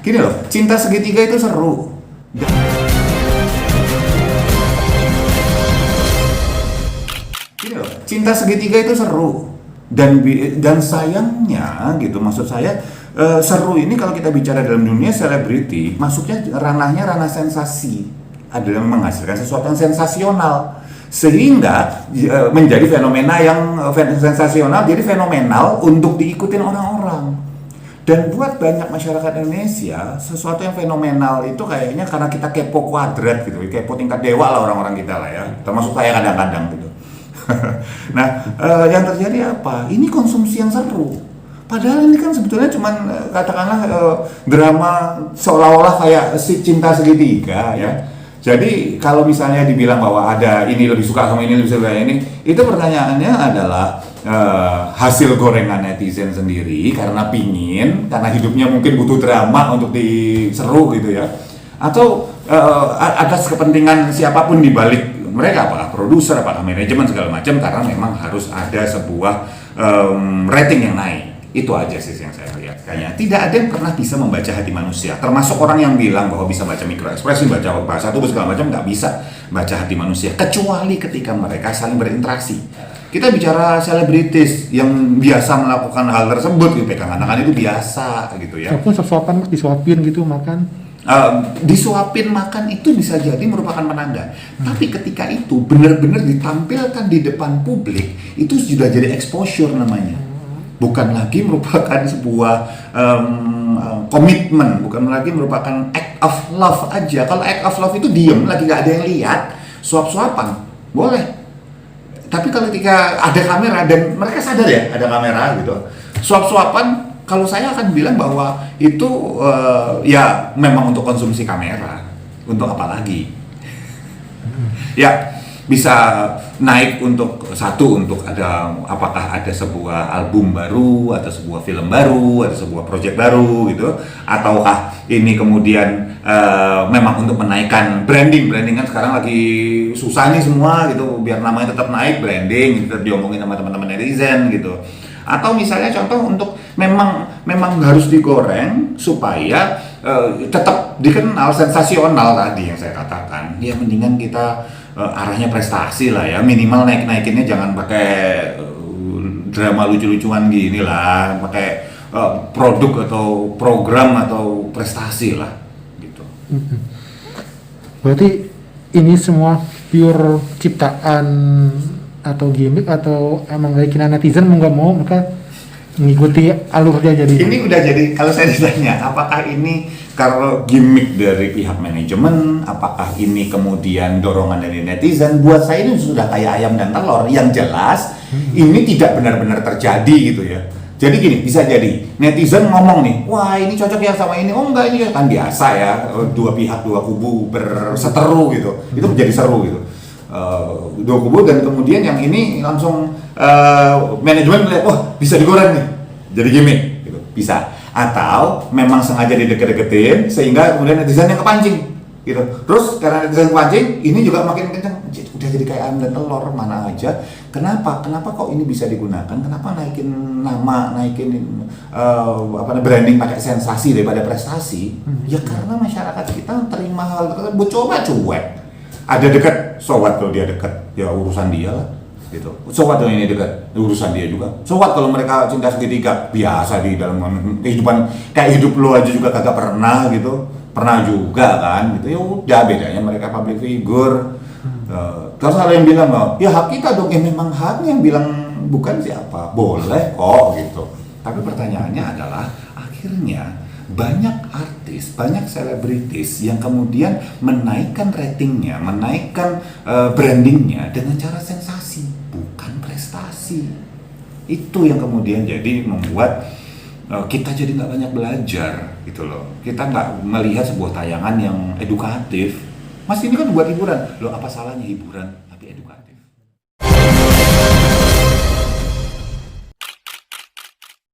Gini loh, cinta segitiga itu seru. Gini loh, cinta segitiga itu seru. Dan sayangnya gitu, maksud saya seru ini kalau kita bicara dalam dunia selebriti, masuknya ranahnya ranah sensasi, adalah menghasilkan sesuatu yang sensasional sehingga menjadi fenomena yang sensasional, jadi fenomenal untuk diikutin orang-orang. Dan buat banyak masyarakat Indonesia, sesuatu yang fenomenal itu kayaknya karena kita kepo kuadrat gitu, kepo tingkat dewa lah orang-orang kita lah ya, termasuk saya kadang-kadang gitu. Nah, yang terjadi apa? Ini konsumsi yang seru. Padahal ini kan sebetulnya cuman katakanlah drama seolah-olah kayak si cinta segitiga ya. Jadi kalau misalnya dibilang bahwa ada ini lebih suka sama ini lebih suka ini, itu pertanyaannya adalah hasil gorengan netizen sendiri karena karena hidupnya mungkin butuh drama untuk diseru gitu ya, atau atas kepentingan siapapun di balik mereka, apakah produser, apakah manajemen segala macam, karena memang harus ada sebuah rating yang naik. Itu aja sih yang saya lihat. Kayaknya tidak ada yang pernah bisa membaca hati manusia, termasuk orang yang bilang bahwa bisa baca mikroekspresi, baca bahasa tubuh segala macam, nggak bisa baca hati manusia kecuali ketika mereka saling berinteraksi. Kita bicara selebritis yang biasa melakukan hal tersebut, gitu, pegangan tangan itu biasa gitu ya. Walaupun suap-suapan, disuapin gitu makan. Disuapin makan itu bisa jadi merupakan penanda. Tapi ketika itu benar-benar ditampilkan di depan publik, itu sudah jadi exposure namanya. Bukan lagi merupakan sebuah komitmen, bukan lagi merupakan act of love aja. Kalau act of love itu diem, lagi gak ada yang lihat, suap-suapan boleh. Tapi kalau ketika ada kamera dan mereka sadar ya ada kamera gitu, suap-suapan, kalau saya akan bilang bahwa itu ya memang untuk konsumsi kamera, untuk apa lagi? Ya bisa naik untuk ada apakah ada sebuah album baru atau sebuah film baru atau sebuah proyek baru gitu, ataukah ini kemudian memang untuk menaikkan branding kan sekarang lagi susah nih semua gitu, biar namanya tetap naik, branding tetap diomongin sama teman-teman netizen gitu. Atau misalnya contoh untuk memang harus digoreng supaya tetap dikenal sensasional tadi yang saya katakan. Ya mendingan kita arahnya prestasi lah ya, minimal naikinnya jangan pakai drama lucu-lucuan gini lah, pakai produk atau program atau prestasi lah gitu. Berarti ini semua pure ciptaan atau gimmick atau emang keyakinan netizen mau nggak mau mereka mengikuti alurnya jadi. Ini udah jadi, kalau saya ditanya apakah ini kalau gimmick dari pihak manajemen, apakah ini kemudian dorongan dari netizen, buat saya ini sudah kayak ayam dan telur. Yang jelas ini tidak benar-benar terjadi gitu ya. Jadi gini, bisa jadi netizen ngomong nih, wah ini cocok ya sama ini, oh enggak, ini kan biasa ya, dua pihak, dua kubu berseteru gitu, itu menjadi seru gitu. Dua kubu, dan kemudian yang ini langsung manajemen melihat, wah bisa digoreng nih, jadi gimmick gitu, bisa. Atau memang sengaja dideket-deketin sehingga kemudian netizen yang kepancing gitu. Terus karena netizen kepancing, ini juga makin kenceng, udah jadi kayak ayam dan telur, mana aja. Kenapa kok ini bisa digunakan? Kenapa naikin nama, branding pakai sensasi daripada prestasi? Ya karena masyarakat kita terima hal tersebut, coba cuek. Ada dekat, so what kalau dia dekat, ya urusan dia lah gitu. So what kalau ini dekat, urusan dia juga. So what kalau mereka cinta segitiga, biasa di dalam kehidupan, kayak hidup lo aja juga kagak pernah gitu. Pernah juga kan gitu. Ya udah, bedanya mereka public figure. Terus ada yang bilang, ya hak kita dong, ya memang haknya, yang bilang bukan siapa, boleh kok gitu. Tapi pertanyaannya adalah akhirnya banyak artis, banyak selebritis yang kemudian menaikkan ratingnya, menaikkan brandingnya dengan cara sensasi, bukan prestasi. Itu yang kemudian jadi membuat kita jadi nggak banyak belajar gitu loh. Kita nggak melihat sebuah tayangan yang edukatif. Mas, ini kan buat hiburan. Loh, apa salahnya hiburan?